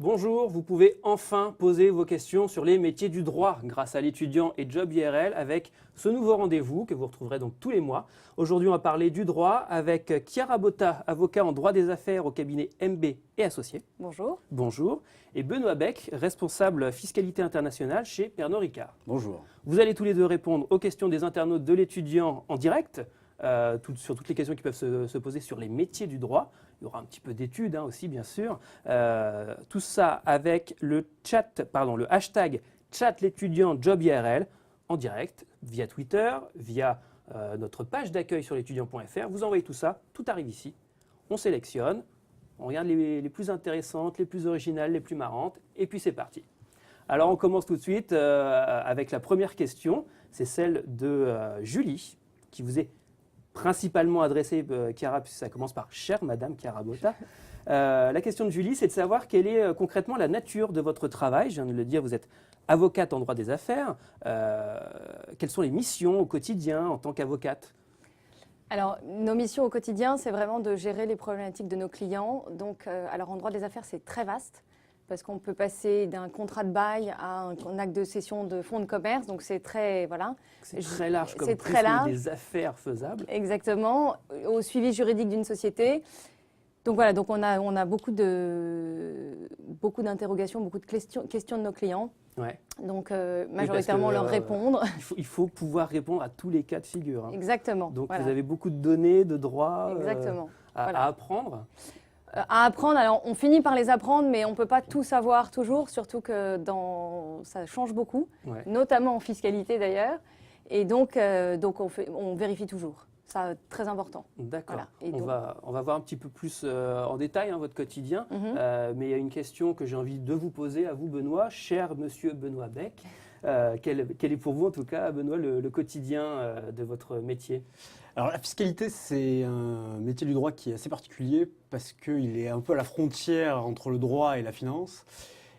Bonjour, vous pouvez enfin poser vos questions sur les métiers du droit grâce à l'étudiant et Job IRL avec ce nouveau rendez-vous que vous retrouverez donc tous les mois. Aujourd'hui, on va parler du droit avec Chiara Botta, avocat en droit des affaires au cabinet MB et Associés. Bonjour. Bonjour. Et Benoît Beck, responsable fiscalité internationale chez Pernod Ricard. Bonjour. Vous allez tous les deux répondre aux questions des internautes de l'étudiant en direct. Sur toutes les questions qui peuvent se poser sur les métiers du droit. Il y aura un petit peu d'études aussi, bien sûr. Tout ça avec le hashtag chat l'étudiant Job IRL en direct, via Twitter, via notre page d'accueil sur l'étudiant.fr. Vous envoyez tout ça, tout arrive ici. On sélectionne, on regarde les plus intéressantes, les plus originales, les plus marrantes, et puis c'est parti. Alors on commence tout de suite avec la première question. C'est celle de Julie, qui vous est principalement adressée, Chiara, puisque ça commence par « Chère Madame Chiara Botta ». La question de Julie, c'est de savoir quelle est concrètement la nature de votre travail. Je viens de le dire, vous êtes avocate en droit des affaires. Quelles sont les missions au quotidien en tant qu'avocate ? Alors, nos missions au quotidien, c'est vraiment de gérer les problématiques de nos clients. Donc, alors en droit des affaires, c'est très vaste, parce qu'on peut passer d'un contrat de bail à un acte de cession de fonds de commerce. Donc, c'est très, voilà. C'est très large comme très large. Des affaires faisables. Exactement, au suivi juridique d'une société. Donc voilà, donc on a beaucoup d'interrogations, beaucoup de questions de nos clients. Ouais. Donc majoritairement leur répondre. Il faut pouvoir répondre à tous les cas de figure. Exactement. Donc voilà. vous avez beaucoup de données, de droits à apprendre. À apprendre, alors on finit par les apprendre, mais on ne peut pas tout savoir toujours, surtout que ça change beaucoup, notamment en fiscalité d'ailleurs. Et donc on vérifie toujours. Ça, très important. D'accord. Voilà. On va voir un petit peu plus en détail votre quotidien. Mais il y a une question que j'ai envie de vous poser à vous, Benoît. Cher monsieur Benoît Beck, quel est pour vous, en tout cas, Benoît, le quotidien de votre métier ? Alors la fiscalité, c'est un métier du droit qui est assez particulier parce qu'il est un peu à la frontière entre le droit et la finance.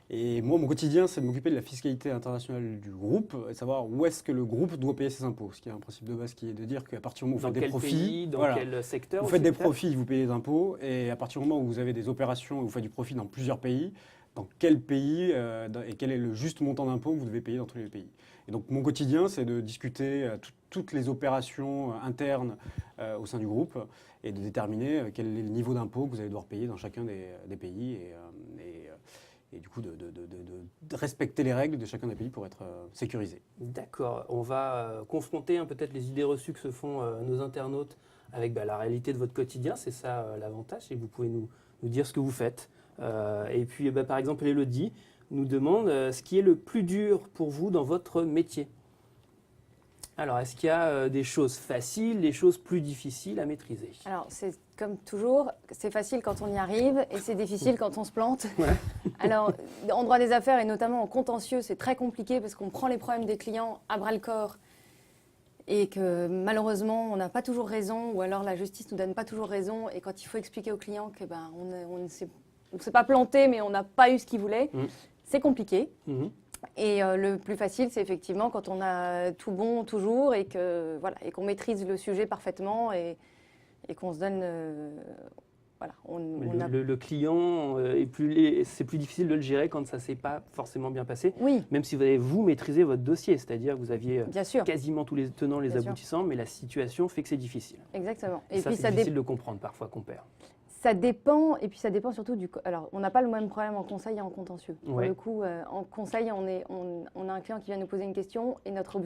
Et moi, mon quotidien, c'est de m'occuper de la fiscalité internationale du groupe et de savoir où est-ce que le groupe doit payer ses impôts. Ce qui est un principe de base qui est de dire qu'à partir du moment où vous faites des profits, quel secteur vous faites des profits, vous payez des impôts. Et à partir du moment où vous avez des opérations et vous faites du profit dans plusieurs pays, dans quel pays et quel est le juste montant d'impôts que vous devez payer dans tous les pays. Et donc mon quotidien, c'est de discuter toutes les opérations internes au sein du groupe et de déterminer quel est le niveau d'impôt que vous allez devoir payer dans chacun des pays et du coup de respecter les règles de chacun des pays pour être sécurisé. D'accord. On va confronter peut-être les idées reçues que se font nos internautes avec la réalité de votre quotidien. C'est ça l'avantage, c'est que vous pouvez nous dire ce que vous faites. Et puis par exemple, Élodie nous demande ce qui est le plus dur pour vous dans votre métier. Alors, est-ce qu'il y a des choses faciles, des choses plus difficiles à maîtriser ? Alors, c'est comme toujours, c'est facile quand on y arrive et c'est difficile quand on se plante. Ouais. Alors, en droit des affaires et notamment en contentieux, c'est très compliqué parce qu'on prend les problèmes des clients à bras-le-corps et que malheureusement, on n'a pas toujours raison ou alors la justice ne nous donne pas toujours raison. Et quand il faut expliquer aux clients que on ne s'est pas planté mais on n'a pas eu ce qu'il voulait, c'est compliqué. Et le plus facile, c'est effectivement quand on a tout bon toujours et qu'on maîtrise le sujet parfaitement et qu'on se donne... Le client, c'est plus difficile de le gérer quand ça ne s'est pas forcément bien passé. Oui. Même si vous maîtrisez votre dossier, c'est-à-dire que vous aviez quasiment tous les tenants, les aboutissants, mais la situation fait que c'est difficile. Exactement. Et puis c'est difficile de comprendre parfois qu'on perd. Ça dépend, et puis ça dépend surtout du... Alors, on n'a pas le même problème en conseil et en contentieux. Pour le coup, en conseil, on a un client qui vient nous poser une question, et notre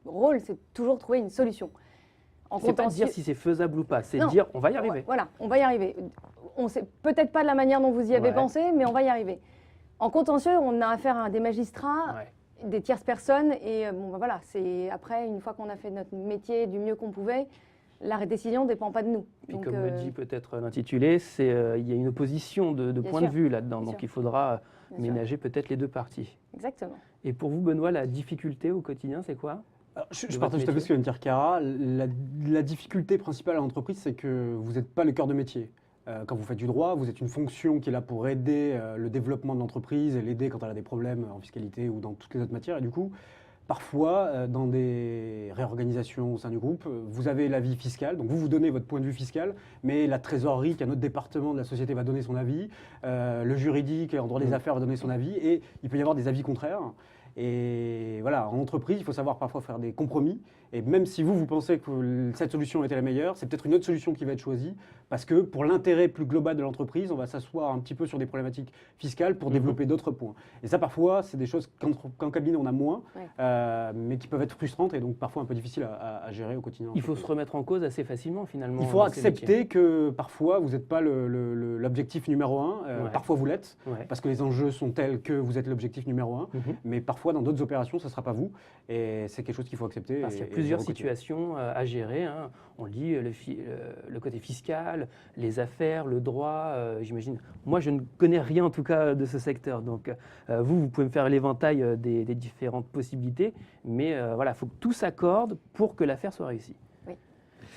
rôle, c'est toujours de trouver une solution. C'est pas de dire si c'est faisable ou pas, c'est de dire on va y arriver. Voilà, on va y arriver. On ne sait peut-être pas de la manière dont vous y avez pensé, mais on va y arriver. En contentieux, on a affaire à des magistrats, des tierces personnes, et c'est après, une fois qu'on a fait notre métier du mieux qu'on pouvait, la décision ne dépend pas de nous. Puis comme le dit peut-être l'intitulé, il y a une opposition de point de vue là-dedans, donc il faudra ménager peut-être les deux parties. Exactement. Et pour vous, Benoît, la difficulté au quotidien, c'est quoi ? Alors, je partage tout à fait ce que vient de dire Chiara. La difficulté principale à l'entreprise, c'est que vous n'êtes pas le cœur de métier. Quand vous faites du droit, vous êtes une fonction qui est là pour aider le développement de l'entreprise et l'aider quand elle a des problèmes en fiscalité ou dans toutes les autres matières. Et du coup, parfois, dans des réorganisations au sein du groupe, vous avez l'avis fiscal, donc vous donnez votre point de vue fiscal, mais la trésorerie, qui est un autre département de la société, va donner son avis, le juridique, en droit des affaires, va donner son avis, et il peut y avoir des avis contraires. Et voilà, en entreprise, il faut savoir parfois faire des compromis. Et même si vous pensez que cette solution était la meilleure, c'est peut-être une autre solution qui va être choisie, parce que pour l'intérêt plus global de l'entreprise, on va s'asseoir un petit peu sur des problématiques fiscales pour développer d'autres points. Et ça, parfois, c'est des choses qu'en cabinet, on a moins, mais qui peuvent être frustrantes et donc parfois un peu difficiles à gérer au quotidien. Il faut se remettre en cause assez facilement, finalement. Il faut accepter que parfois, vous n'êtes pas l'objectif numéro un. Parfois, vous l'êtes, parce que les enjeux sont tels que vous êtes l'objectif numéro un. Mais parfois, dans d'autres opérations, ce ne sera pas vous. Et c'est quelque chose qu'il faut accepter. Parce qu'il y a plusieurs situations à gérer. Hein. On le dit, le côté fiscal, les affaires, le droit, j'imagine. Moi, je ne connais rien en tout cas de ce secteur. Donc, vous pouvez me faire l'éventail des différentes possibilités. Mais voilà, il faut que tout s'accorde pour que l'affaire soit réussie. Oui,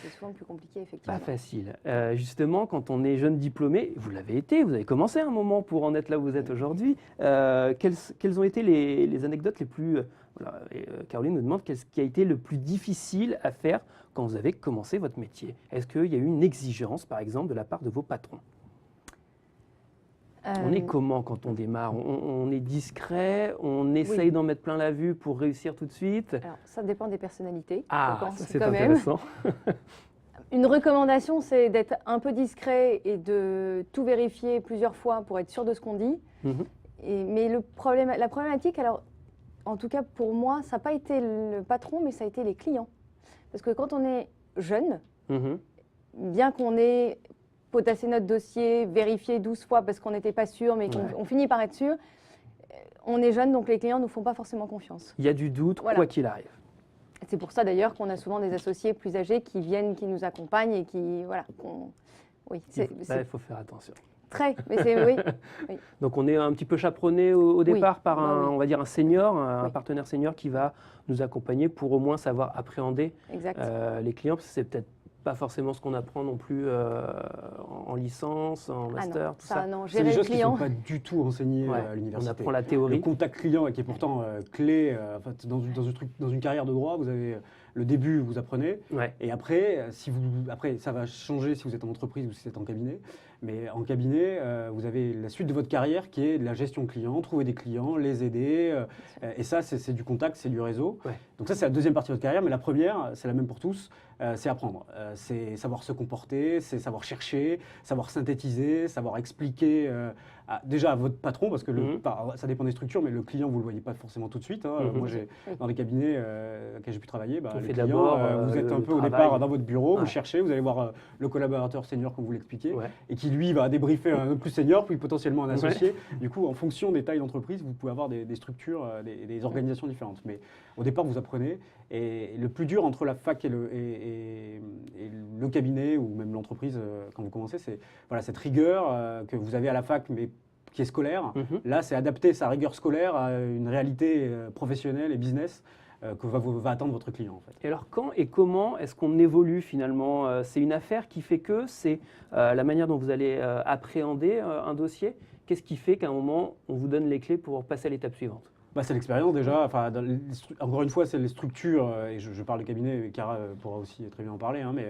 c'est souvent plus compliqué, effectivement. Pas facile. Justement, quand on est jeune diplômé, vous l'avez été, vous avez commencé un moment pour en être là où vous êtes aujourd'hui. Quelles ont été les anecdotes les plus... Voilà, Caroline nous demande qu'est-ce qui a été le plus difficile à faire quand vous avez commencé votre métier. Est-ce qu'il y a eu une exigence, par exemple, de la part de vos patrons ? On est comment quand on démarre ? On est discret, on essaye d'en mettre plein la vue pour réussir tout de suite. Alors, ça dépend des personnalités. Ah, ça c'est intéressant. Une recommandation, c'est d'être un peu discret et de tout vérifier plusieurs fois pour être sûr de ce qu'on dit. Mais la problématique, alors, en tout cas pour moi, ça n'a pas été le patron, mais ça a été les clients. Parce que quand on est jeune, bien qu'on ait potassé notre dossier, vérifié 12 fois parce qu'on n'était pas sûr, mais qu'on finit par être sûr, on est jeune, donc les clients ne nous font pas forcément confiance. Il y a du doute, quoi qu'il arrive. C'est pour ça d'ailleurs qu'on a souvent des associés plus âgés qui viennent, qui nous accompagnent et qui... Voilà, oui, il faut faire attention. Très, mais c'est... Oui. Donc on est un petit peu chaperonné au départ par on va dire un senior, un partenaire senior qui va nous accompagner pour au moins savoir appréhender les clients, parce que c'est peut-être pas forcément ce qu'on apprend non plus en licence, en master, tout ça. Non, c'est des choses qui ne sont pas du tout enseignées à l'université. On apprend la théorie. Le contact client, qui est pourtant clé dans une carrière de droit, vous avez le début, vous apprenez, et après, ça va changer si vous êtes en entreprise ou si vous êtes en cabinet. Mais en cabinet, vous avez la suite de votre carrière qui est de la gestion client, trouver des clients, les aider. Et ça, c'est du contact, c'est du réseau. Donc ça, c'est la deuxième partie de votre carrière. Mais la première, c'est la même pour tous, c'est apprendre. C'est savoir se comporter, c'est savoir chercher, savoir synthétiser, savoir expliquer déjà à votre patron, parce que ça dépend des structures, mais le client, vous ne le voyez pas forcément tout de suite. Moi, dans les cabinets auxquels j'ai pu travailler, les clients, vous êtes un peu au départ dans votre bureau, vous cherchez, vous allez voir le collaborateur senior, comme vous l'expliquez, et qui lui va débriefer un autre plus senior, puis potentiellement un associé. Du coup, en fonction des tailles d'entreprise, vous pouvez avoir des structures, des organisations différentes. Mais au départ, vous apprenez. Et le plus dur entre la fac et le cabinet, ou même l'entreprise, quand vous commencez, c'est cette rigueur que vous avez à la fac, mais qui est scolaire. Là, c'est adapter sa rigueur scolaire à une réalité professionnelle et business que va attendre votre client. En fait. Et alors, quand et comment est-ce qu'on évolue finalement ? C'est une affaire qui fait que c'est la manière dont vous allez appréhender un dossier. Qu'est-ce qui fait qu'à un moment, on vous donne les clés pour passer à l'étape suivante ? C'est l'expérience déjà. Encore une fois, c'est les structures, et je parle de cabinet, et Cara pourra aussi très bien en parler, mais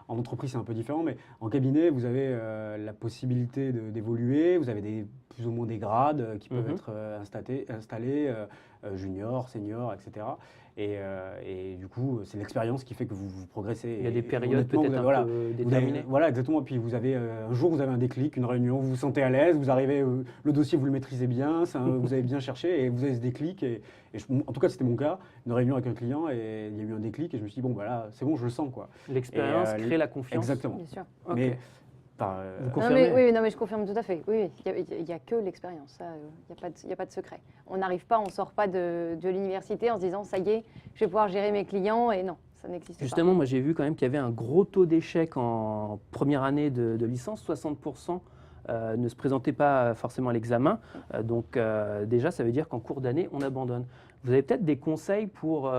en entreprise, c'est un peu différent. Mais en cabinet, vous avez la possibilité d'évoluer, vous avez plus ou moins des grades qui peuvent être installés, junior, senior, etc. Et du coup, c'est l'expérience qui fait que vous progressez. Il y a des périodes peut-être un peu déterminées. Voilà, exactement. Puis vous avez un jour, vous avez un déclic, une réunion, vous vous sentez à l'aise, vous arrivez, le dossier, vous le maîtrisez bien, vous avez bien cherché et vous avez ce déclic. En tout cas, c'était mon cas, une réunion avec un client et il y a eu un déclic et je me suis dit, bon, là, c'est bon, je le sens. L'expérience crée la confiance. Exactement. Bien sûr. Mais, vous confirmez ? Non, mais je confirme tout à fait. Oui, il n'y a que l'expérience. Il n'y a pas de secret. On n'arrive pas, on ne sort pas de l'université en se disant, ça y est, je vais pouvoir gérer mes clients. Et non, ça n'existe pas. Justement, moi, j'ai vu quand même qu'il y avait un gros taux d'échec en première année de licence. 60% ne se présentaient pas forcément à l'examen. Donc, déjà, ça veut dire qu'en cours d'année, on abandonne. Vous avez peut-être des conseils pour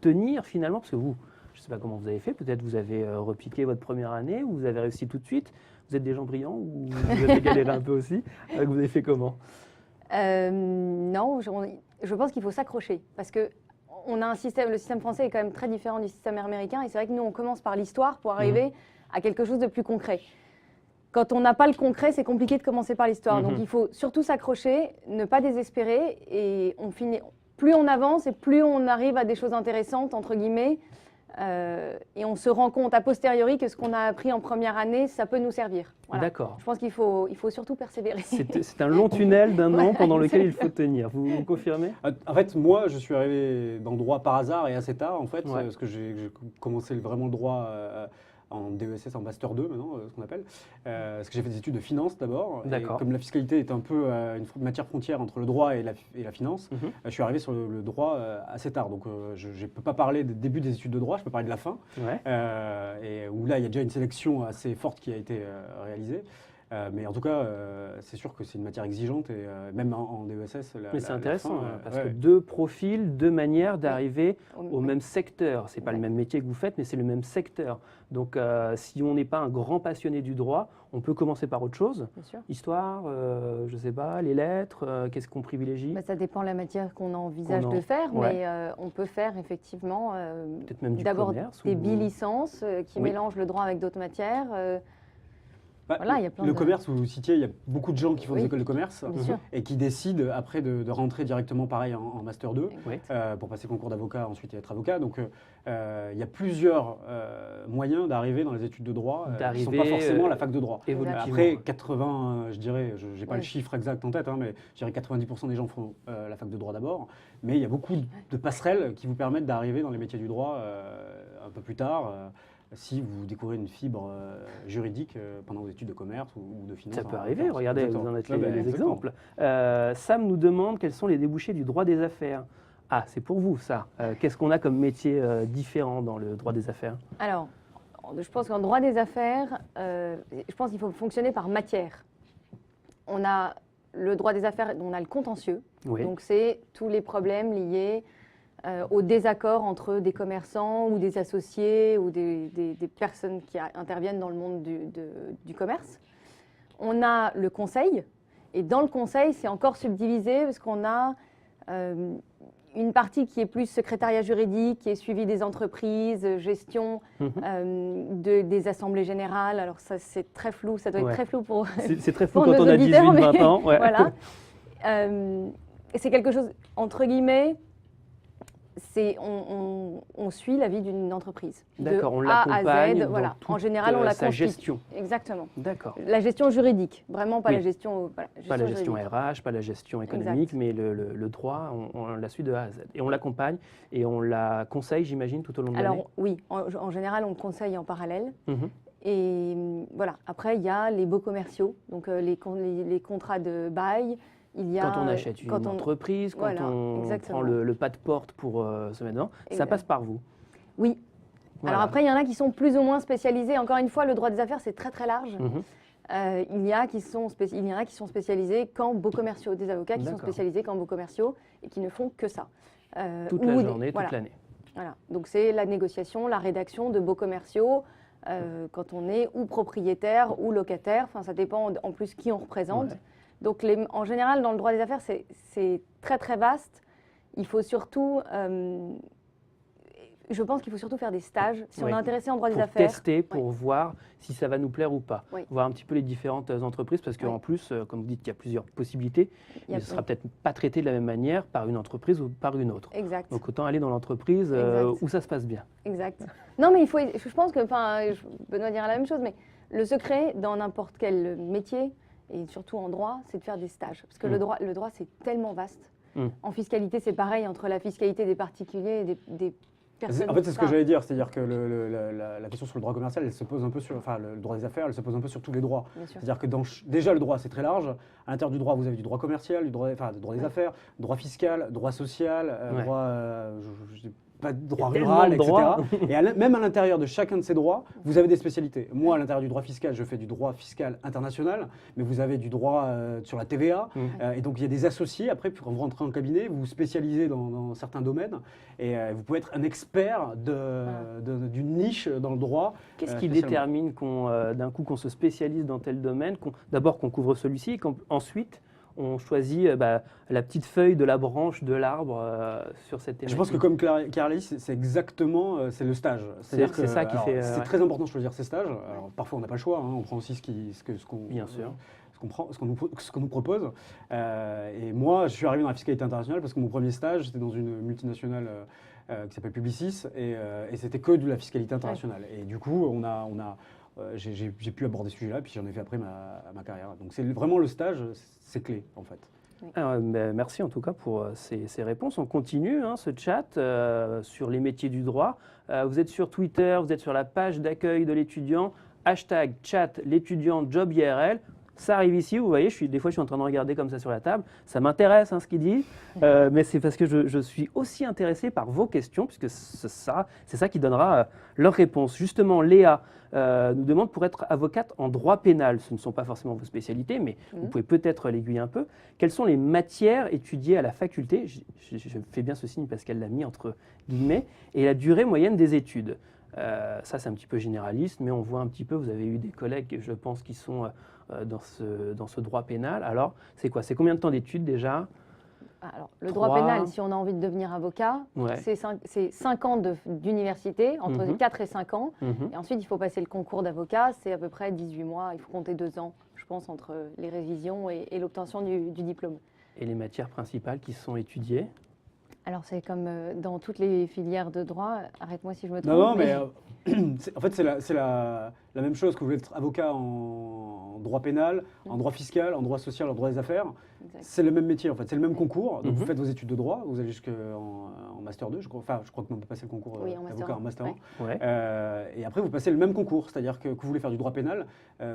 tenir finalement, parce que vous... Je ne sais pas comment vous avez fait, peut-être vous avez repiqué votre première année ou vous avez réussi tout de suite. Vous êtes des gens brillants ou vous avez galéré un peu aussi. Vous avez fait comment ? Non, je pense qu'il faut s'accrocher parce que on a le système français est quand même très différent du système américain et c'est vrai que nous on commence par l'histoire pour arriver à quelque chose de plus concret. Quand on n'a pas le concret, c'est compliqué de commencer par l'histoire. Donc il faut surtout s'accrocher, ne pas désespérer et plus on avance et plus on arrive à des choses intéressantes entre guillemets. Et on se rend compte a posteriori que ce qu'on a appris en première année, ça peut nous servir. Voilà. D'accord. Je pense qu'il faut surtout persévérer. C'est un long tunnel d'un an pendant lequel il faut tenir. Vous confirmez? En fait, moi, je suis arrivé dans le droit par hasard et assez tard, en fait, parce que j'ai commencé vraiment le droit en DESS, en Master 2 maintenant, ce qu'on appelle. Parce que j'ai fait des études de finance d'abord. Et comme la fiscalité est un peu une matière frontière entre le droit et la finance, je suis arrivé sur le droit assez tard. Donc je ne peux pas parler du début des études de droit, je peux parler de la fin. Et où là, il y a déjà une sélection assez forte qui a été réalisée. Mais en tout cas, c'est sûr que c'est une matière exigeante et même en DESS. Mais c'est intéressant parce que deux profils, deux manières d'arriver au même secteur. Ce n'est pas le même métier que vous faites, mais c'est le même secteur. Donc si on n'est pas un grand passionné du droit, on peut commencer par autre chose. Bien sûr. Histoire, je ne sais pas, les lettres, qu'est-ce qu'on privilégie? Ça dépend de la matière qu'on envisage de faire, mais on peut faire effectivement peut-être même d'abord des bilicences qui mélangent le droit avec d'autres matières. Voilà, il y a plein le commerce, vous citiez, il y a beaucoup de gens qui font des écoles de commerce et qui décident après de rentrer directement pareil en Master 2 pour passer concours d'avocat ensuite et être avocat. Donc il y a plusieurs moyens d'arriver dans les études de droit qui ne sont pas forcément la fac de droit. Après 80, je dirais, je n'ai pas le chiffre exact en tête, mais je dirais 90% des gens font la fac de droit d'abord. Mais il y a beaucoup de passerelles qui vous permettent d'arriver dans les métiers du droit un peu plus tard. Si vous découvrez une fibre juridique pendant vos études de commerce ou de finance. Ça peut arriver, regardez, vous en êtes les exemples. Sam nous demande quels sont les débouchés du droit des affaires. Ah, c'est pour vous ça. Qu'est-ce qu'on a comme métier différent dans le droit des affaires? Alors, je pense qu'en droit des affaires, je pense qu'il faut fonctionner par matière. On a le droit des affaires, on a le contentieux. Donc c'est tous les problèmes liés au désaccord entre des commerçants ou des associés ou des personnes qui interviennent dans le monde du commerce. On a le conseil, et dans le conseil, c'est encore subdivisé parce qu'on a une partie qui est plus secrétariat juridique, qui est suivi des entreprises, gestion des assemblées générales. Alors ça, c'est très flou, ça doit être très flou pour c'est très flou quand on a 18-20 ans. Voilà. Et c'est quelque chose, entre guillemets, on suit la vie d'une entreprise. D'accord, on l'accompagne. A à Z, voilà. En général, on la sa gestion. Exactement. D'accord. La gestion juridique, vraiment pas la gestion. Pas la gestion RH, pas la gestion économique, mais le droit, on la suit de A à Z. Et on l'accompagne et on la conseille, j'imagine, tout au long de l'année. Alors oui, en général, on le conseille en parallèle. Et voilà. Après, il y a les baux commerciaux, donc les contrats de bail. Quand on achète une entreprise, quand on prend le pas de porte pour se mettre dedans, ça passe par vous. Oui. Voilà. Alors après, il y en a qui sont plus ou moins spécialisés. Encore une fois, le droit des affaires, c'est très très large. Il y en a qui sont spécialisés qu'en baux commerciaux, des avocats qui sont spécialisés qu'en baux commerciaux et qui ne font que ça. Toute la journée, toute l'année. Voilà. Donc c'est la négociation, la rédaction de baux commerciaux quand on est ou propriétaire ou locataire. Enfin, ça dépend en plus qui on représente. Donc, en général, dans le droit des affaires, c'est très, très vaste. Il faut surtout, je pense qu'il faut surtout faire des stages. Si on est intéressé en droit des affaires. Pour tester, pour voir si ça va nous plaire ou pas. Voir un petit peu les différentes entreprises, parce qu'en plus, comme vous dites, il y a plusieurs possibilités. Il ne sera peut-être pas traité de la même manière par une entreprise ou par une autre. Exact. Donc, autant aller dans l'entreprise où ça se passe bien. Exact. Non, mais je pense que, Benoît dira la même chose, mais le secret dans n'importe quel métier, et surtout en droit, c'est de faire des stages. Parce que le droit, c'est tellement vaste. En fiscalité, c'est pareil entre la fiscalité des particuliers et des personnes. En fait, c'est ce que j'allais dire. C'est-à-dire que la question sur le droit commercial, elle se pose un peu sur... Enfin, le droit des affaires, elle se pose un peu sur tous les droits. C'est-à-dire que déjà, le droit, c'est très large. À l'intérieur du droit, vous avez du droit commercial, du droit des affaires, droit fiscal, droit social, droit... pas de droit rural, etc. Et même à l'intérieur de chacun de ces droits, vous avez des spécialités. Moi, à l'intérieur du droit fiscal, je fais du droit fiscal international, mais vous avez du droit sur la TVA. Et donc, il y a des associés. Après, quand vous rentrez en cabinet, vous vous spécialisez dans certains domaines. Et vous pouvez être un expert d'une niche dans le droit. Qu'est-ce qui détermine d'un coup qu'on se spécialise dans tel domaine, d'abord qu'on couvre celui-ci, et qu'ensuite on choisit la petite feuille de la branche de l'arbre sur cette thématique. Je pense que comme Claire l'a dit, c'est exactement c'est le stage. C'est ça qui fait. C'est très important de choisir ses stages. Alors, parfois, on n'a pas le choix. Hein, on prend aussi ce qu'on Bien sûr. ce qu'on nous propose. Et moi, je suis arrivé dans la fiscalité internationale parce que mon premier stage, c'était dans une multinationale qui s'appelle Publicis et c'était que de la fiscalité internationale. Ouais. Et du coup, j'ai pu aborder ce sujet-là, puis j'en ai fait après ma carrière. Donc c'est vraiment le stage, c'est clé en fait. Alors, merci en tout cas pour ces réponses. On continue ce chat sur les métiers du droit. Vous êtes sur Twitter, vous êtes sur la page d'accueil de l'étudiant, #chat l'étudiant job IRL. Ça arrive ici, vous voyez, des fois je suis en train de regarder comme ça sur la table. Ça m'intéresse ce qu'il dit, mais c'est parce que je suis aussi intéressé par vos questions, puisque c'est ça qui donnera leurs réponses. Justement, Léa nous demande, pour être avocate en droit pénal, ce ne sont pas forcément vos spécialités, mais vous pouvez peut-être l'aiguiller un peu. Quelles sont les matières étudiées à la faculté? Je fais bien ce signe parce qu'elle l'a mis entre guillemets, et la durée moyenne des études. Ça, c'est un petit peu généraliste, mais on voit un petit peu, vous avez eu des collègues, je pense, qui sont dans ce droit pénal. Alors, c'est quoi? C'est combien de temps d'études déjà? Alors, le droit pénal, si on a envie de devenir avocat, c'est 5 ans d'université, entre 4 et 5 ans. Et ensuite, il faut passer le concours d'avocat, c'est à peu près 18 mois. Il faut compter 2 ans, je pense, entre les révisions et l'obtention du diplôme. Et les matières principales qui sont étudiées? Alors, c'est comme dans toutes les filières de droit. Arrête-moi si je me trompe. Non, mais en fait, c'est la même chose que vous voulez être avocat en droit pénal, en droit fiscal, en droit social, en droit des affaires. C'est le même métier, en fait. C'est le même concours. Donc, vous faites vos études de droit. Vous allez jusqu'en Master 2, je crois. Enfin, je crois que vous passez le concours d'avocat en Master 1. Ouais. Et après, vous passez le même concours. C'est-à-dire que vous voulez faire du droit pénal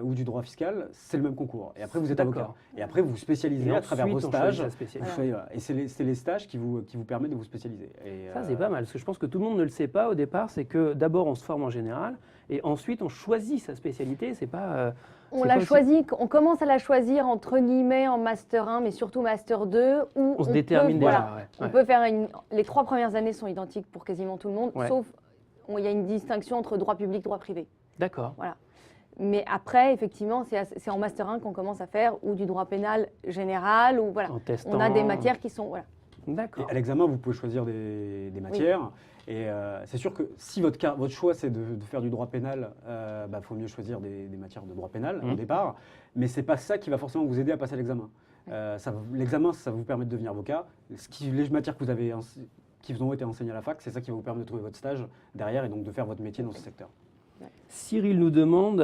ou du droit fiscal, c'est le même concours. Et après, vous êtes avocat. Et après, vous vous spécialisez à travers vos stages. Et c'est les stages qui vous permettent de vous spécialiser. Et ça, c'est pas mal. Parce que je pense que tout le monde ne le sait pas au départ. C'est que d'abord, on se forme en général. Et ensuite, on choisit sa spécialité. C'est pas. On commence à la choisir entre guillemets en Master 1, mais surtout Master 2. Où on se détermine déjà. On peut faire les 3 premières années sont identiques pour quasiment tout le monde, sauf il y a une distinction entre droit public et droit privé. D'accord. Voilà. Mais après, effectivement, c'est en Master 1 qu'on commence à faire ou du droit pénal général, ou voilà. On a des matières qui sont. Voilà. D'accord. Et à l'examen, vous pouvez choisir des matières. Oui. Et c'est sûr que si votre choix c'est de faire du droit pénal, faut mieux choisir des matières de droit pénal au départ. Mais c'est pas ça qui va forcément vous aider à passer l'examen. L'examen, ça va vous permettre de devenir avocat. Les matières qui vous ont été enseignées à la fac, c'est ça qui va vous permettre de trouver votre stage derrière et donc de faire votre métier dans ce secteur. Cyril nous demande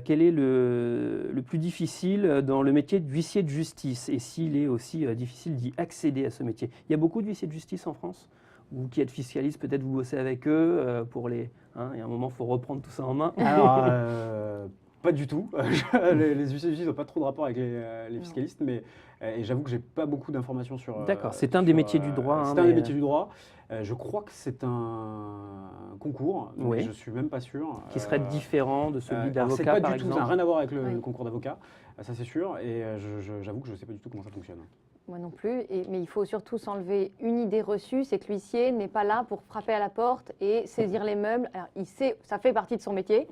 quel est le plus difficile dans le métier d'huissier de justice et s'il est aussi difficile d'y accéder à ce métier. Il y a beaucoup d'huissiers de justice en France? Vous qui êtes fiscaliste, peut-être vous bossez avec eux pour les. Il y a un moment, il faut reprendre tout ça en main. Alors, pas du tout. Les huissiers de justice n'ont pas trop de rapport avec les fiscalistes, mais et j'avoue que j'ai pas beaucoup d'informations sur. D'accord, c'est un des métiers du droit. C'est un des métiers du droit. Je crois que c'est un concours, mais je suis même pas sûr. Qui serait différent de celui d'avocat, par exemple. Ça n'a rien à voir avec le concours d'avocat, ça c'est sûr. Et j'avoue que je ne sais pas du tout comment ça fonctionne. Moi non plus, mais il faut surtout s'enlever une idée reçue, c'est que l'huissier n'est pas là pour frapper à la porte et saisir les meubles. Alors, ça fait partie de son métier,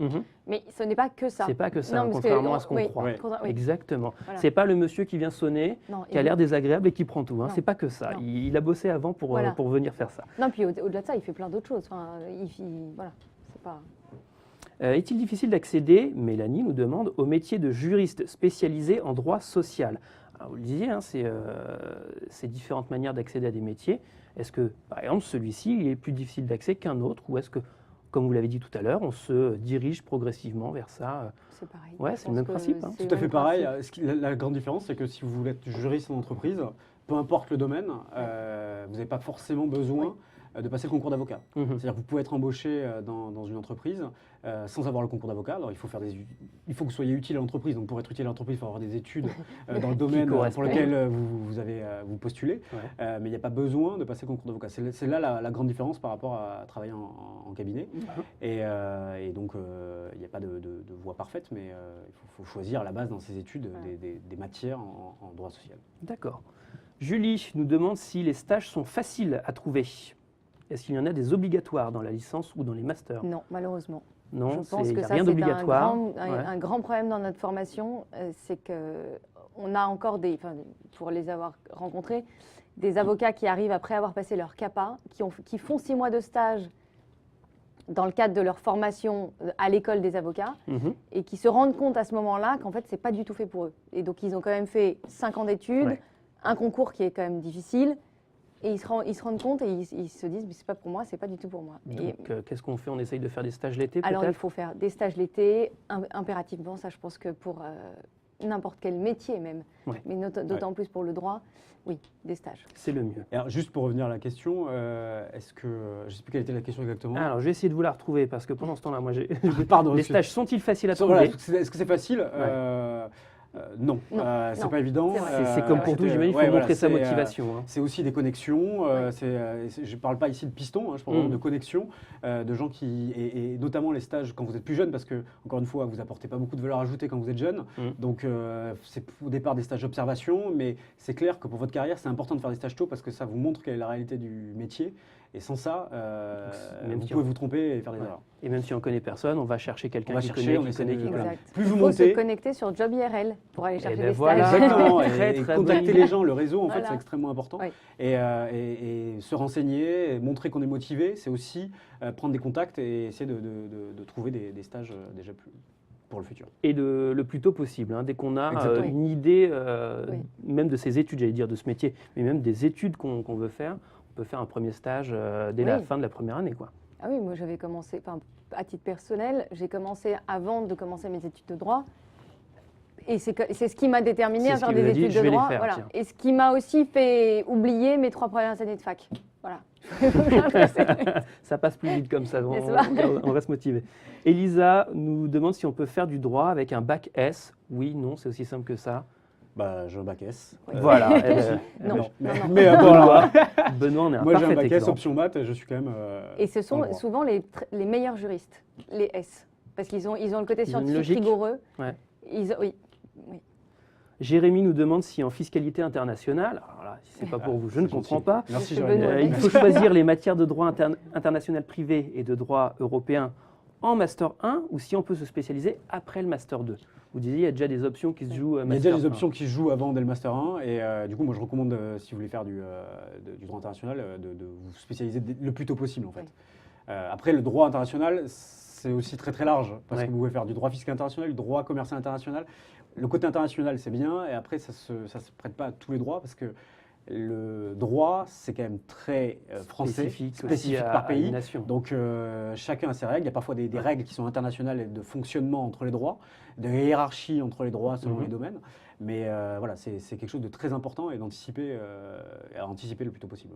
mais ce n'est pas que ça. C'est pas que ça, contrairement à ce qu'on croit. Exactement. Voilà. C'est pas le monsieur qui vient sonner, qui a l'air désagréable et qui prend tout. C'est pas que ça. Il a bossé avant pour venir faire ça. Non, puis au-delà de ça, il fait plein d'autres choses. Voilà, c'est pas... Est-il difficile d'accéder, Mélanie nous demande, au métier de juriste spécialisé en droit social? Alors, vous le disiez, c'est différentes manières d'accéder à des métiers. Est-ce que, par exemple, celui-ci, il est plus difficile d'accès qu'un autre? Ou est-ce que, comme vous l'avez dit tout à l'heure, on se dirige progressivement vers ça? C'est pareil. Ouais, c'est le même principe. Tout à fait pareil. La grande différence, c'est que si vous voulez être juriste en entreprise, peu importe le domaine, vous n'avez pas forcément besoin de passer le concours d'avocat. C'est-à-dire que vous pouvez être embauché dans une entreprise sans avoir le concours d'avocat. Alors il faut que vous soyez utile à l'entreprise. Donc pour être utile à l'entreprise, il faut avoir des études dans le domaine pour lequel vous postulez. Mais il n'y a pas besoin de passer le concours d'avocat. C'est là la grande différence par rapport à travailler en cabinet. Et donc il n'y a pas de voie parfaite, mais il faut choisir à la base dans ses études des matières en droit social. D'accord. Julie nous demande si les stages sont faciles à trouver. Est-ce qu'il y en a des obligatoires dans la licence ou dans les masters? Non, malheureusement. Non, je pense que ça, rien d'obligatoire. Un grand problème dans notre formation, c'est que on a encore pour les avoir rencontrés, des avocats qui arrivent après avoir passé leur CAPA, qui font 6 mois de stage dans le cadre de leur formation à l'école des avocats et qui se rendent compte à ce moment-là qu'en fait, ce n'est pas du tout fait pour eux. Et donc, ils ont quand même fait 5 ans d'études, un concours qui est quand même difficile. Et ils se rendent compte et ils se disent mais c'est pas pour moi, c'est pas du tout pour moi. Donc qu'est-ce qu'on fait? On essaye de faire des stages l'été peut-être? Alors il faut faire des stages l'été, impérativement, ça je pense que pour n'importe quel métier même, mais d'autant plus pour le droit, oui, des stages. C'est le mieux. Alors, juste pour revenir à la question, est-ce que, je ne sais plus quelle était la question exactement. Alors je vais essayer de vous la retrouver parce que pendant ce temps-là, moi j'ai... Pardon. Les stages sont-ils faciles à trouver? Voilà, est-ce que c'est facile? Non, c'est pas évident. C'est comme pour tout, j'imagine, il faut montrer sa motivation. C'est aussi des connexions. Je ne parle pas ici de pistons, je parle vraiment de connexions, de gens qui, et notamment les stages quand vous êtes plus jeune, parce que, encore une fois, vous n'apportez pas beaucoup de valeur ajoutée quand vous êtes jeune. Donc, c'est au départ des stages d'observation, mais c'est clair que pour votre carrière, c'est important de faire des stages tôt parce que ça vous montre quelle est la réalité du métier. Et sans ça, vous pouvez vous tromper et faire des erreurs. Et même si on ne connaît personne, on va chercher quelqu'un qui connaît. Plus vous montez, il faut se connecter sur Job IRL pour aller chercher des stages. Exactement, et contacter les gens, le réseau, en fait, c'est extrêmement important. Et se renseigner, et montrer qu'on est motivé, c'est aussi prendre des contacts et essayer de trouver des stages déjà plus pour le futur. Et le plus tôt possible, dès qu'on a une idée, même de ces études, j'allais dire de ce métier, mais même des études qu'on veut faire, on peut faire un premier stage dès la fin de la première année, quoi. Ah oui, moi j'avais commencé, à titre personnel, j'ai commencé avant de commencer mes études de droit. Et c'est ce qui m'a déterminé à faire des études de droit. Et ce qui m'a aussi fait oublier mes 3 premières années de fac. Voilà. Ça passe plus vite comme ça, on reste motivé. Elisa nous demande si on peut faire du droit avec un bac S. Oui, non, c'est aussi simple que ça. J'ai un bac S. Voilà. Non. Mais Benoît, on est un moi, j'ai un bac exemple. S option maths et je suis quand même. Et ce sont souvent les meilleurs juristes, les S. Parce qu'ils ont le côté scientifique rigoureux. Oui. Jérémy nous demande si en fiscalité internationale, alors là, si ce n'est pas pour vous, je ne comprends pas. Merci Jérémy. Il faut choisir les matières de droit international privé et de droit européen en Master 1 ou si on peut se spécialiser après le Master 2. Vous disiez, il y a déjà des options qui se jouent Master 1. Il y a déjà des options qui se jouent avant dès le Master 1 et du coup, moi je recommande, si vous voulez faire du droit international, de vous spécialiser le plus tôt possible en fait. Après, le droit international, c'est aussi très très large parce que vous pouvez faire du droit fiscal international, du droit commercial international. Le côté international, c'est bien et après, ça se prête pas à tous les droits parce que le droit, c'est quand même très français, spécifique par pays. Donc, chacun a ses règles. Il y a parfois des règles qui sont internationales et de fonctionnement entre les droits, de hiérarchie entre les droits selon les domaines. Mais voilà, c'est quelque chose de très important et d'anticiper le plus tôt possible.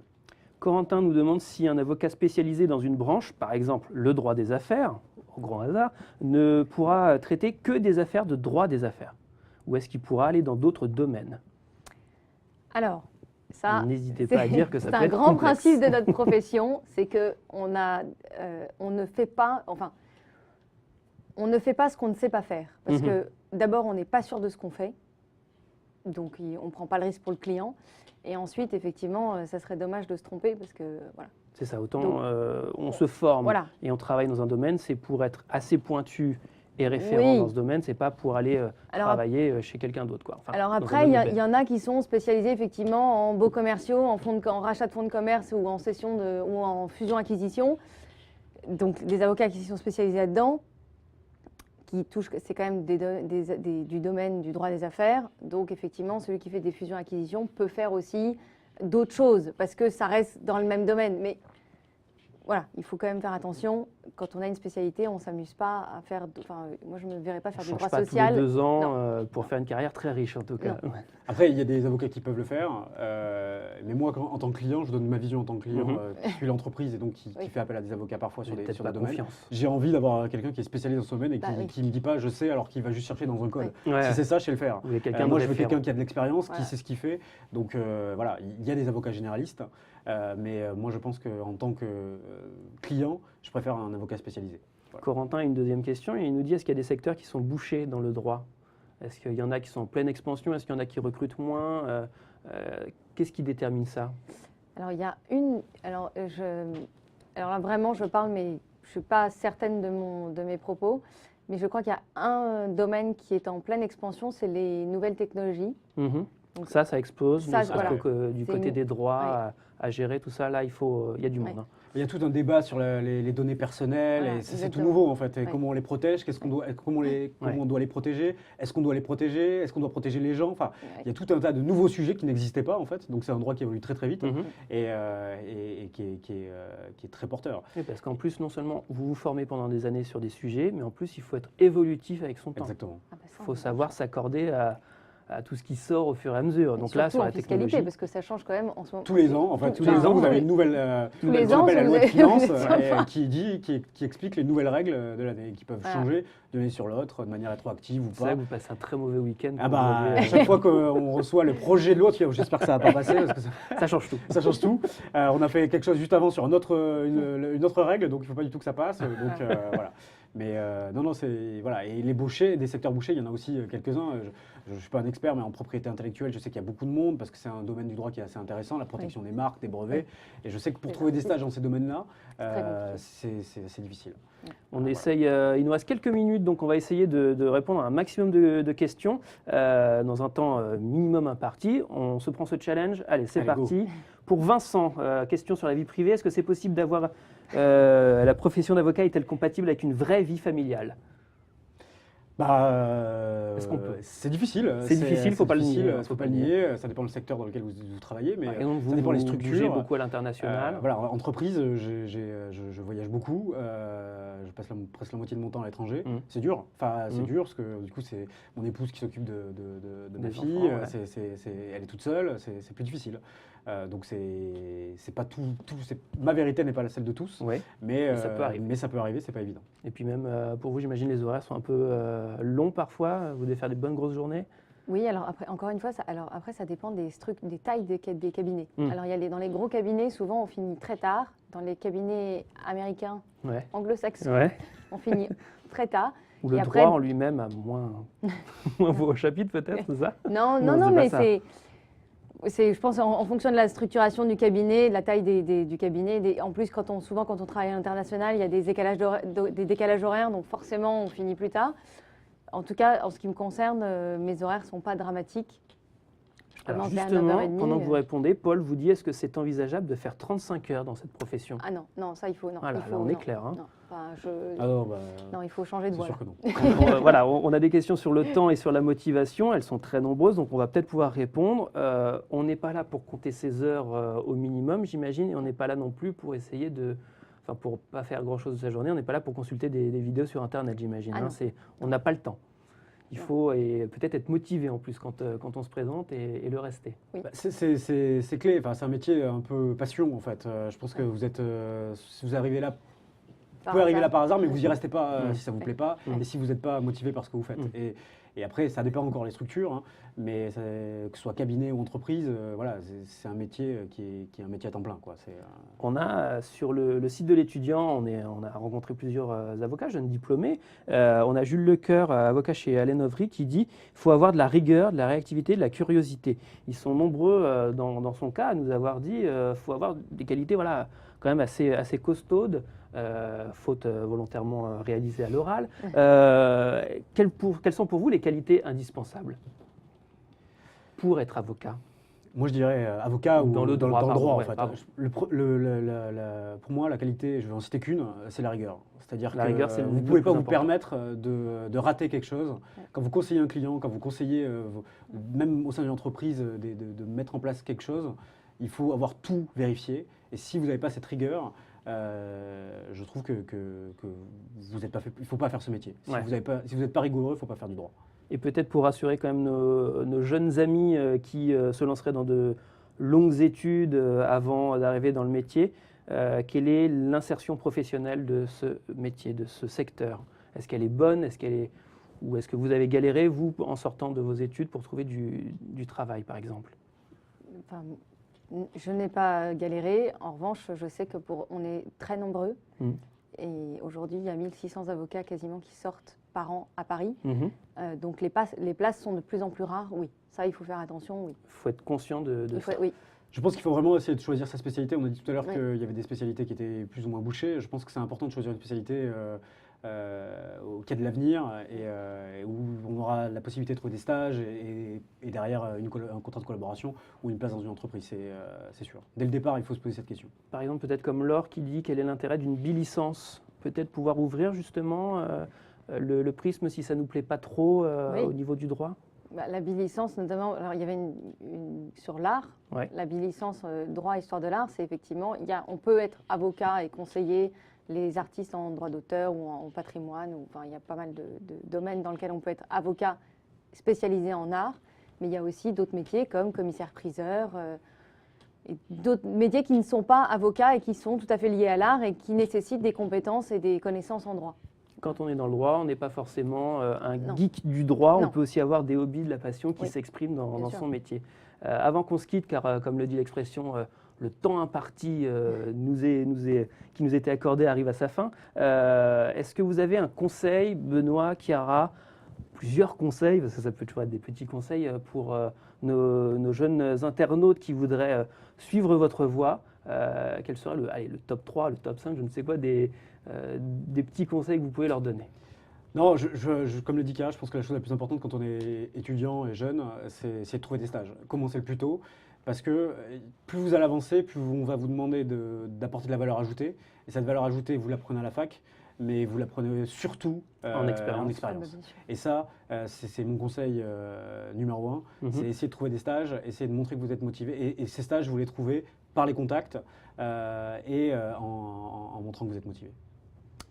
Corentin nous demande si un avocat spécialisé dans une branche, par exemple le droit des affaires, au grand hasard, ne pourra traiter que des affaires de droit des affaires. Ou est-ce qu'il pourra aller dans d'autres domaines? Alors, ça, n'hésitez pas à dire que ça peut être complexe. C'est un grand principe de notre profession, c'est qu'on ne fait pas ce qu'on ne sait pas faire. Parce que d'abord, on n'est pas sûr de ce qu'on fait, donc on ne prend pas le risque pour le client. Et ensuite, effectivement, ça serait dommage de se tromper parce que voilà. C'est ça, autant on se forme et on travaille dans un domaine, c'est pour être assez pointu et référent dans ce domaine, c'est pas pour aller travailler chez quelqu'un d'autre, quoi. Alors après, il y en a qui sont spécialisés effectivement en baux commerciaux, en rachat de fonds de commerce ou en cession ou en fusion-acquisition. Donc des avocats qui sont spécialisés là-dedans, qui touchent, c'est quand même du domaine du droit des affaires. Donc effectivement, celui qui fait des fusions-acquisitions peut faire aussi d'autres choses parce que ça reste dans le même domaine. Mais voilà, il faut quand même faire attention. Quand on a une spécialité, on ne s'amuse pas à faire... Enfin, moi, je ne me verrais pas faire du droit social. Tous les 2 ans pour faire une carrière très riche, en tout cas. Après, il y a des avocats qui peuvent le faire. Mais moi, en tant que client, je donne ma vision en tant que client qui suit l'entreprise et donc qui fait appel à des avocats parfois sur des domaines. J'ai envie d'avoir quelqu'un qui est spécialisé dans ce domaine et qui ne me dit pas « je sais » alors qu'il va juste chercher dans un code. Si c'est ça, je sais le faire. Moi, je veux quelqu'un qui a de l'expérience, qui sait ce qu'il fait. Donc voilà, il y a des avocats généralistes. Mais moi, je pense qu'en tant que client, je préfère un avocat spécialisé. Voilà. Corentin a une deuxième question. Il nous dit, est-ce qu'il y a des secteurs qui sont bouchés dans le droit? Est-ce qu'il y en a qui sont en pleine expansion? Est-ce qu'il y en a qui recrutent moins? Qu'est-ce qui détermine ça? Alors, il y a une... Alors là, vraiment, je parle, mais je ne suis pas certaine de mes propos. Mais je crois qu'il y a un domaine qui est en pleine expansion, c'est les nouvelles technologies. Mhm. Donc, Ça explose, ça, ne serait-ce voilà. que du C'est côté une- des droits ouais. à gérer, tout ça, là, il y a du monde. Ouais. Hein. Il y a tout un débat sur les données personnelles, Voilà, et c'est tout exactement. nouveau en fait. Et Ouais. comment on les protège, comment on doit les protéger, est-ce qu'on doit les protéger, est-ce qu'on doit protéger les gens. Enfin, il y a tout un tas de nouveaux sujets qui n'existaient pas en fait. Donc c'est un droit qui évolue très très vite Mhm. et qui est très porteur. Oui, parce qu'en plus, non seulement vous vous formez pendant des années sur des sujets, mais en plus, il faut être évolutif avec son temps. Exactement. Ah bah ça, Il faut on- savoir s'accorder à tout ce qui sort au fur et à mesure. Et Donc là, surtout sur en la fiscalité, technologie, parce que ça change quand même en ce moment. Tous les ans, en fait, tous Tous les les ans, ans, vous avez oui. une nouvelle, Tous les qu'on ans, appelle la vous loi de avez- finances, Ouais. qui explique les nouvelles règles de l'année, qui peuvent Voilà. changer d'une année sur l'autre, de manière rétroactive ou c'est vrai pas. que vous passez un très mauvais week-end. Ah quand bah, vous à avez- chaque fois qu'on reçoit le projet de loi, j'espère que ça va pas passer, parce que ça change tout. ça change tout. On a fait quelque chose juste avant sur une autre règle, donc il ne faut pas du tout que ça passe. Donc voilà. Mais non, c'est voilà. Et les bouchers, des secteurs bouchers, il y en a aussi quelques-uns. Je ne suis pas un expert, mais en propriété intellectuelle, je sais qu'il y a beaucoup de monde parce que c'est un domaine du droit qui est assez intéressant, la protection des marques, des brevets. Et je sais que pour trouver des stages dans ces domaines-là, c'est difficile. On essaye, il nous reste quelques minutes, donc on va essayer de répondre à un maximum de questions dans un temps minimum imparti. On se prend ce challenge. Allez, c'est Allez, go. parti. Pour Vincent, question sur la vie privée. Est-ce que c'est possible d'avoir la profession d'avocat est-elle compatible avec une vraie vie familiale? Est-ce qu'on peut? C'est difficile. C'est difficile, faut pas le nier, hein, Faut pas le nier. Ça dépend du secteur dans lequel vous travaillez, mais Par exemple, ça dépend des vous bougez structures. beaucoup à l'international. Voilà, en entreprise, je voyage beaucoup. Je passe presque la moitié de mon temps à l'étranger. Mm. C'est dur. Enfin, c'est Mm. dur parce que du coup, c'est mon épouse qui s'occupe de ma Des fille. enfants, ouais. Elle est toute seule. C'est plus difficile. Donc c'est pas tout. Ma vérité n'est pas celle de tous. Ouais. Mais ça peut arriver. Mais ça peut arriver. C'est pas évident. Et puis même pour vous, j'imagine les horaires sont un peu longs parfois. Vous devez faire des bonnes grosses journées. Oui, alors après, encore une fois, après, ça dépend des tailles des cabinets. Mm. Alors, dans les gros cabinets, souvent, on finit très tard. Dans les cabinets américains, Ouais. anglo-saxons, Ouais. on finit très tard. Ou le Et droit après- en lui-même a moins vos chapitres peut-être, c'est ça? Non, Non, non, c'est mais pas ça. je pense, en fonction de la structuration du cabinet, de la taille du cabinet. En plus, souvent, quand on travaille à l'international, il y a des décalages horaires, donc forcément, on finit plus tard. En tout cas, en ce qui me concerne, mes horaires ne sont pas dramatiques. Je Alors commence vers justement, 9h30. pendant que vous répondez, Paul vous dit, est-ce que c'est envisageable de faire 35 heures dans cette profession? Ah non, ça, il faut. Non, Voilà, il faut, là, on est non, clair, hein. non, enfin, Ah non, non, il faut changer de c'est voie. sûr que non. Voilà, on a des questions sur le temps et sur la motivation. Elles sont très nombreuses, donc on va peut-être pouvoir répondre. On n'est pas là pour compter ses heures au minimum, j'imagine, et on n'est pas là non plus pour essayer enfin, pour pas faire grand-chose de sa journée. On n'est pas là pour consulter des vidéos sur Internet, j'imagine. Ah hein. non. On n'a pas le temps. Il Non. faut et peut-être être motivé en plus quand on se présente et le rester. Bah, c'est clé. Enfin, c'est un métier un peu passion en fait. Je pense que si vous arrivez là. Vous pouvez arriver là par hasard, mais vous n'y restez pas Mm. si ça ne vous plaît pas Mm. et si vous n'êtes pas motivé par ce que vous faites. Mm. Et après, ça dépend encore des structures, hein, mais que ce soit cabinet ou entreprise, voilà, c'est un métier qui est un métier à temps plein. Quoi. On a sur le site de l'étudiant, on a rencontré plusieurs avocats, jeunes diplômés. On a Jules Lecoeur, avocat chez Allen Overy, qui dit qu'il faut avoir de la rigueur, de la réactivité, de la curiosité. Ils sont nombreux dans son cas à nous avoir dit qu'il faut avoir des qualités voilà, quand même assez costaudes. Faute volontairement réalisée à l'oral. Quelles sont pour vous les qualités indispensables pour être avocat? Moi, je dirais avocat ou Dans le droit, dans le droit, pardon, en ouais, fait. pardon. Pour moi, la qualité, je vais en citer qu'une, c'est la rigueur. C'est-à-dire La que rigueur, c'est le vous ne plus pouvez pas vous important. permettre de rater quelque chose. Quand vous conseillez un client, quand vous conseillez, même au sein d'une entreprise, de mettre en place quelque chose, il faut avoir tout vérifié. Et si vous n'avez pas cette rigueur, je trouve que vous n'êtes pas fait. Il ne faut pas faire ce métier. Si Ouais. vous n'êtes pas rigoureux, il ne faut pas faire du droit. Et peut-être pour rassurer quand même nos jeunes amis qui se lanceraient dans de longues études avant d'arriver dans le métier, quelle est l'insertion professionnelle de ce métier, de ce secteur? Est-ce qu'elle est bonne? Ou est-ce que vous avez galéré, vous, en sortant de vos études, pour trouver du travail, par exemple? Enfin, je n'ai pas galéré. En revanche, je sais que on est très nombreux. Mm. Et aujourd'hui, il y a 1600 avocats quasiment qui sortent par an à Paris. Mhm. Donc les places sont de plus en plus rares. Oui, ça, il faut faire attention. Oui. Il faut être conscient de ça. Oui. Je pense qu'il faut vraiment essayer de choisir sa spécialité. On a dit tout à l'heure Oui. qu'il y avait des spécialités qui étaient plus ou moins bouchées. Je pense que c'est important de choisir une spécialité au quai de l'avenir et où on aura la possibilité de trouver des stages et derrière un contrat de collaboration ou une place dans une entreprise, c'est sûr. Dès le départ, il faut se poser cette question. Par exemple, peut-être comme Laure qui dit quel est l'intérêt d'une bilicence. Peut-être pouvoir ouvrir justement le prisme si ça ne nous plaît pas trop Oui. au niveau du droit. La bilicence, notamment, alors il y avait sur l'art, Ouais. la bilicence droit histoire de l'art, c'est effectivement, on peut être avocat et conseiller les artistes en droit d'auteur ou en patrimoine, enfin, il y a pas mal de domaines dans lesquels on peut être avocat spécialisé en art, mais il y a aussi d'autres métiers comme commissaire-priseur, et d'autres métiers qui ne sont pas avocats et qui sont tout à fait liés à l'art et qui nécessitent des compétences et des connaissances en droit. Quand on est dans le droit, on n'est pas forcément un Non. geek du droit, Non. on peut aussi avoir des hobbies, de la passion qui Oui. s'expriment Bien dans sûr. son métier. Avant qu'on se quitte, car comme le dit l'expression, le temps imparti qui nous était accordé arrive à sa fin, est-ce que vous avez un conseil, Benoît, Chiara, plusieurs conseils, parce que ça peut toujours être des petits conseils pour nos jeunes internautes qui voudraient suivre votre voie? Quel serait le top 3, le top 5, je ne sais quoi, des petits conseils que vous pouvez leur donner? Non, comme le dit Chiara, je pense que la chose la plus importante quand on est étudiant et jeune, c'est de trouver des stages. Commencer le plus tôt, parce que plus vous allez avancer, plus on va vous demander d'apporter de la valeur ajoutée. Et cette valeur ajoutée, vous l'apprenez à la fac, mais vous l'apprenez surtout En expérience. Ah, bah, bien sûr. Et ça, c'est mon conseil numéro 1, c'est essayer de trouver des stages, essayer de montrer que vous êtes motivé. Et ces stages, vous les trouvez par les contacts et en montrant que vous êtes motivé.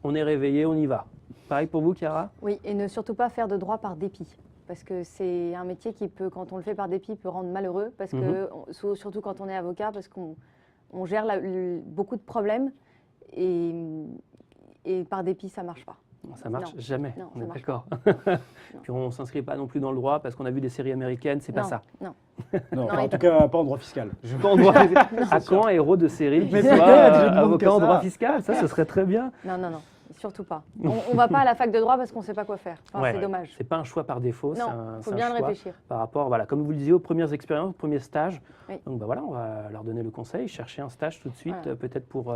On est réveillé, on y va. Pareil pour vous, Chiara? Oui, et ne surtout pas faire de droit par dépit. Parce que c'est un métier qui peut, quand on le fait par dépit, peut rendre malheureux. Parce que, surtout quand on est avocat, parce qu'on gère beaucoup de problèmes et par dépit, ça ne marche pas. Ça marche Non. jamais, Non, on ça est marche d'accord. Puis on ne s'inscrit pas non plus dans le droit parce qu'on a vu des séries américaines, c'est pas Non, ça. non. Non, Non, en et- tout cas, pas en droit fiscal. Pas en droit fiscal. À quand un héros de série qui Mais soit peut-être, je demande avocat que en ça. droit fiscal? Ça, ce serait très bien. Non, non, non, surtout pas. On ne va pas à la fac de droit parce qu'on ne sait pas quoi faire. Enfin, Ouais. c'est dommage. C'est pas un choix par défaut, Non, c'est faut un bien le choix réfléchir. par rapport, voilà, comme vous le disiez, aux premières expériences, aux premiers stages. Oui. Donc bah, voilà, on va leur donner le conseil, chercher un stage tout de suite, Voilà. peut-être pour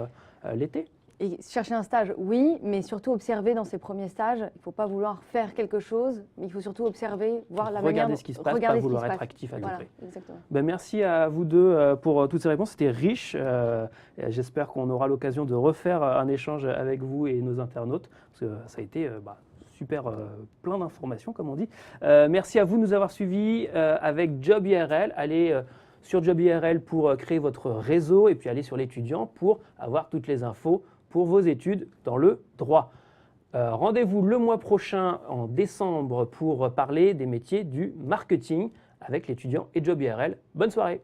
l'été. Et chercher un stage, oui, mais surtout observer dans ces premiers stages. Il ne faut pas vouloir faire quelque chose, mais il faut surtout observer, voir la manière. Regarder ce qui se passe, pas vouloir être actif à tout Voilà, prix. exactement. Ben, merci à vous deux pour toutes ces réponses, c'était riche. J'espère qu'on aura l'occasion de refaire un échange avec vous et nos internautes, parce que ça a été super plein d'informations, comme on dit. Merci à vous de nous avoir suivis avec Job IRL. Allez sur Job IRL pour créer votre réseau et puis allez sur l'étudiant pour avoir toutes les infos pour vos études dans le droit. Rendez-vous le mois prochain en décembre pour parler des métiers du marketing avec l'étudiant et Job IRL. Bonne soirée.